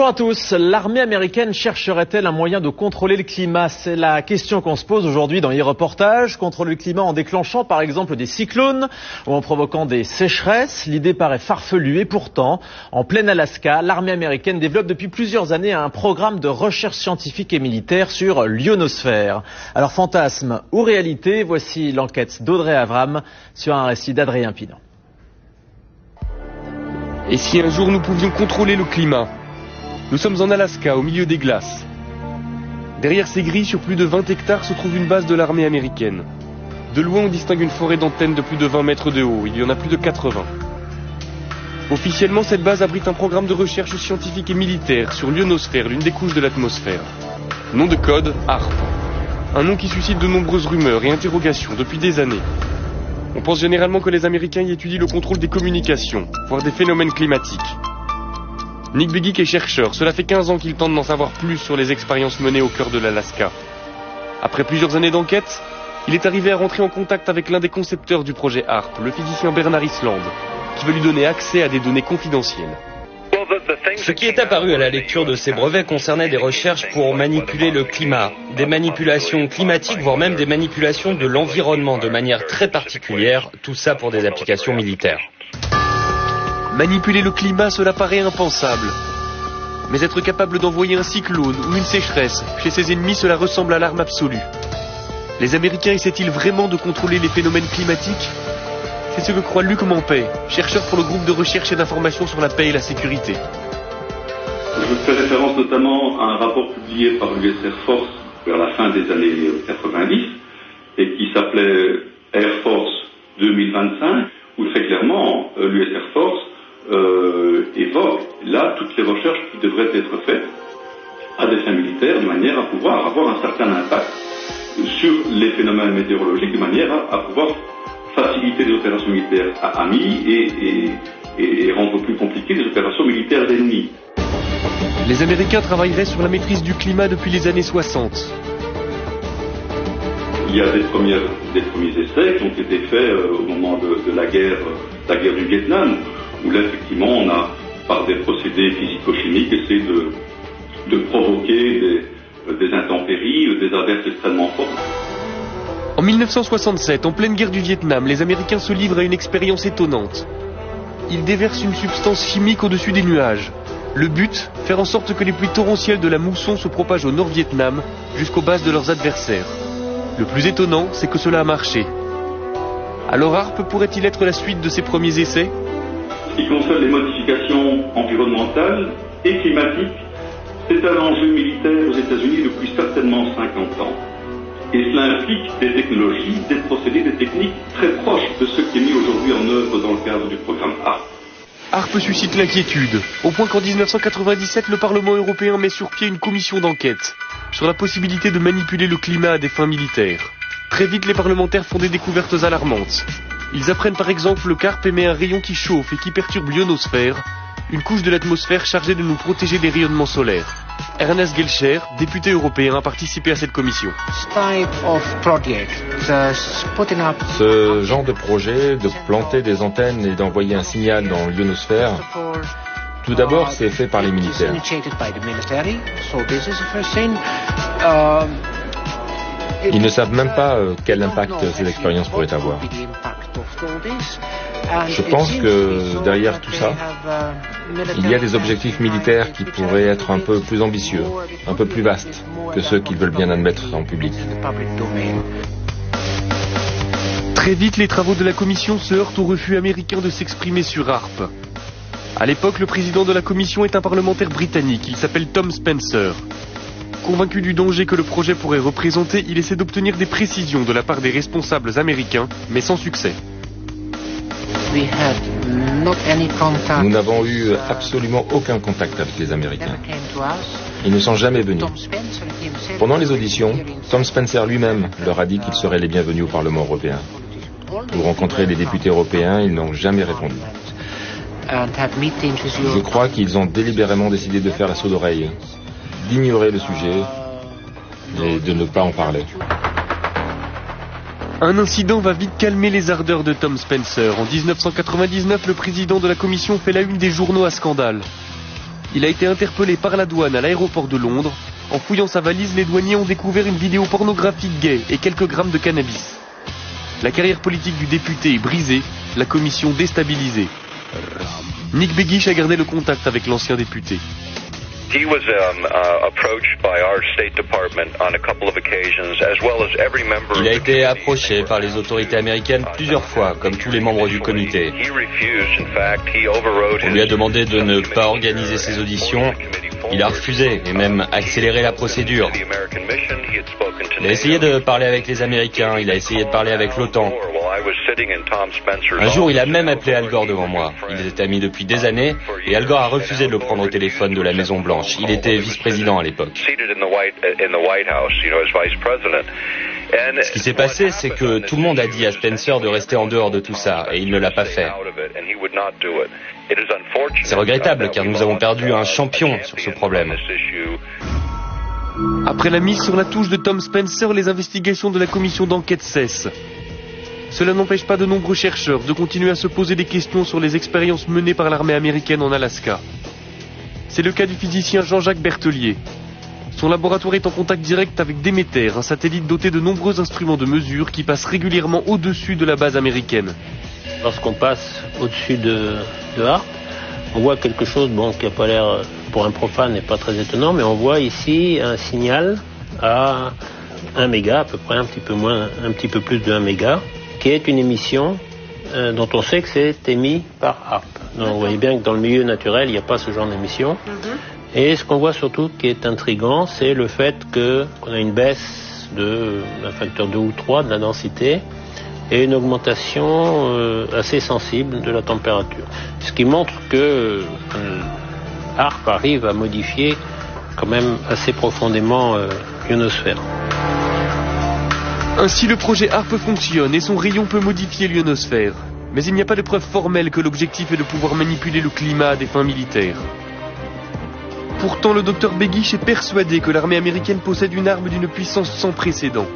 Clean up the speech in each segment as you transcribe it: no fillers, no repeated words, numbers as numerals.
Bonjour à tous. L'armée américaine chercherait-elle un moyen de contrôler le climat? C'est la question qu'on se pose aujourd'hui dans e-reportage. Contrôler le climat en déclenchant par exemple des cyclones ou en provoquant des sécheresses. L'idée paraît farfelue et pourtant, en plein Alaska, l'armée américaine développe depuis plusieurs années un programme de recherche scientifique et militaire sur l'ionosphère. Alors fantasme ou réalité, voici l'enquête d'Audrey Avram sur un récit d'Adrien Pinon. Et si un jour nous pouvions contrôler le climat? Nous sommes en Alaska, au milieu des glaces. Derrière ces grilles, sur plus de 20 hectares, se trouve une base de l'armée américaine. De loin, on distingue une forêt d'antennes de plus de 20 mètres de haut. Il y en a plus de 80. Officiellement, cette base abrite un programme de recherche scientifique et militaire sur l'ionosphère, l'une des couches de l'atmosphère. Nom de code, HAARP. Un nom qui suscite de nombreuses rumeurs et interrogations depuis des années. On pense généralement que les Américains y étudient le contrôle des communications, voire des phénomènes climatiques. Nick Begich est chercheur, cela fait 15 ans qu'il tente d'en savoir plus sur les expériences menées au cœur de l'Alaska. Après plusieurs années d'enquête, il est arrivé à rentrer en contact avec l'un des concepteurs du projet HAARP, le physicien Bernard Island, qui veut lui donner accès à des données confidentielles. Ce qui est apparu à la lecture de ces brevets concernait des recherches pour manipuler le climat, des manipulations climatiques, voire même des manipulations de l'environnement de manière très particulière, tout ça pour des applications militaires. Manipuler le climat, cela paraît impensable. Mais être capable d'envoyer un cyclone ou une sécheresse chez ses ennemis, cela ressemble à l'arme absolue. Les Américains essaient-ils vraiment de contrôler les phénomènes climatiques? C'est ce que croit Luc Mampey, chercheur pour le groupe de recherche et d'information sur la paix et la sécurité. Je fais référence notamment à un rapport publié par l'US Air Force vers la fin des années 90 et qui s'appelait Air Force 2025, où très clairement l'US Air Force évoque là toutes les recherches qui devraient être faites à des fins militaires de manière à pouvoir avoir un certain impact sur les phénomènes météorologiques, de manière à pouvoir faciliter les opérations militaires amis et rendre plus compliquées les opérations militaires d'ennemis. Les Américains travailleraient sur la maîtrise du climat depuis les années 60. Il y a des premiers essais qui ont été faits au moment de la guerre du Vietnam, où là effectivement on a, par des procédés physico-chimiques, essayé de provoquer des intempéries, des averses extrêmement fortes. En 1967, en pleine guerre du Vietnam, les Américains se livrent à une expérience étonnante. Ils déversent une substance chimique au-dessus des nuages. Le but, faire en sorte que les pluies torrentielles de la mousson se propagent au Nord-Vietnam jusqu'aux bases de leurs adversaires. Le plus étonnant, c'est que cela a marché. Alors HAARP pourrait-il être la suite de ces premiers essais? Ce qui concerne les modifications environnementales et climatiques, c'est un enjeu militaire aux États-Unis depuis certainement 50 ans. Et cela implique des technologies, des procédés, des techniques très proches de ce qui est mis aujourd'hui en œuvre dans le cadre du programme HAARP. HAARP suscite l'inquiétude, au point qu'en 1997, le Parlement européen met sur pied une commission d'enquête sur la possibilité de manipuler le climat à des fins militaires. Très vite, les parlementaires font des découvertes alarmantes. Ils apprennent par exemple que HAARP émet un rayon qui chauffe et qui perturbe l'ionosphère, une couche de l'atmosphère chargée de nous protéger des rayonnements solaires. Ernest Gelscher, député européen, a participé à cette commission. Ce genre de projet, de planter des antennes et d'envoyer un signal dans l'ionosphère, tout d'abord c'est fait par les militaires. Ils ne savent même pas quel impact ces expériences pourraient avoir. Je pense que derrière tout ça, il y a des objectifs militaires qui pourraient être un peu plus ambitieux, un peu plus vastes que ceux qu'ils veulent bien admettre en public. Très vite, les travaux de la commission se heurtent au refus américain de s'exprimer sur HAARP. À l'époque, le président de la commission est un parlementaire britannique, il s'appelle Tom Spencer. Convaincu du danger que le projet pourrait représenter, il essaie d'obtenir des précisions de la part des responsables américains, mais sans succès. Nous n'avons eu absolument aucun contact avec les Américains. Ils ne sont jamais venus. Pendant les auditions, Tom Spencer lui-même leur a dit qu'ils seraient les bienvenus au Parlement européen. Pour rencontrer les députés européens, ils n'ont jamais répondu. Je crois qu'ils ont délibérément décidé de faire la sourde oreille, d'ignorer le sujet et de ne pas en parler. Un incident va vite calmer les ardeurs de Tom Spencer. En 1999, le président de la commission fait la une des journaux à scandale. Il a été interpellé par la douane à l'aéroport de Londres. En fouillant sa valise, les douaniers ont découvert une vidéo pornographique gay et quelques grammes de cannabis. La carrière politique du député est brisée, la commission déstabilisée. Nick Begich a gardé le contact avec l'ancien député. Il a été approché par les autorités américaines plusieurs fois, comme tous les membres du comité. On lui a demandé de ne pas organiser ses auditions. Il a refusé et même accéléré la procédure. Il a essayé de parler avec les Américains, il a essayé de parler avec l'OTAN. Un jour, il a même appelé Al Gore devant moi. Ils étaient amis depuis des années et Al Gore a refusé de le prendre au téléphone de la Maison Blanche. Il était vice-président à l'époque. Ce qui s'est passé, c'est que tout le monde a dit à Spencer de rester en dehors de tout ça et il ne l'a pas fait. C'est regrettable car nous avons perdu un champion sur ce problème. Après la mise sur la touche de Tom Spencer, les investigations de la commission d'enquête cessent. Cela n'empêche pas de nombreux chercheurs de continuer à se poser des questions sur les expériences menées par l'armée américaine en Alaska. C'est le cas du physicien Jean-Jacques Berthelier. Son laboratoire est en contact direct avec Demeter, un satellite doté de nombreux instruments de mesure qui passe régulièrement au-dessus de la base américaine. Lorsqu'on passe au-dessus de Harp, on voit quelque chose qui n'a pas l'air, pour un profane, n'est pas très étonnant, mais on voit ici un signal à 1 méga, à peu près un petit peu plus de 1 méga, qui est une émission dont on sait que c'est émis par Harp. Donc vous voyez bien que dans le milieu naturel, il n'y a pas ce genre d'émission. Et ce qu'on voit surtout qui est intriguant, c'est le fait qu'on a une baisse d'un facteur 2 ou 3 de la densité et une augmentation assez sensible de la température. Ce qui montre que Harp arrive à modifier quand même assez profondément l'ionosphère. Ainsi, le projet HARP fonctionne et son rayon peut modifier l'ionosphère. Mais il n'y a pas de preuve formelle que l'objectif est de pouvoir manipuler le climat à des fins militaires. Pourtant, le docteur Begich est persuadé que l'armée américaine possède une arme d'une puissance sans précédent.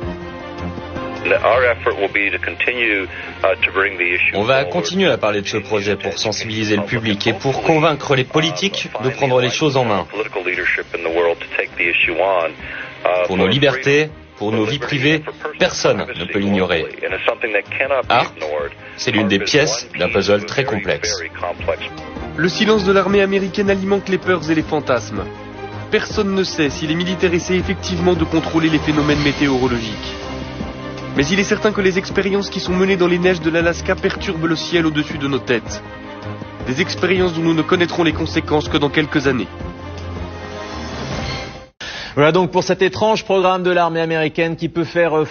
On va continuer à parler de ce projet pour sensibiliser le public et pour convaincre les politiques de prendre les choses en main. Pour nos libertés, pour nos vies privées, personne ne peut l'ignorer. HARP, c'est l'une des pièces d'un puzzle très complexe. Le silence de l'armée américaine alimente les peurs et les fantasmes. Personne ne sait si les militaires essaient effectivement de contrôler les phénomènes météorologiques. Mais il est certain que les expériences qui sont menées dans les neiges de l'Alaska perturbent le ciel au-dessus de nos têtes. Des expériences dont nous ne connaîtrons les conséquences que dans quelques années. Voilà donc pour cet étrange programme de l'armée américaine qui peut faire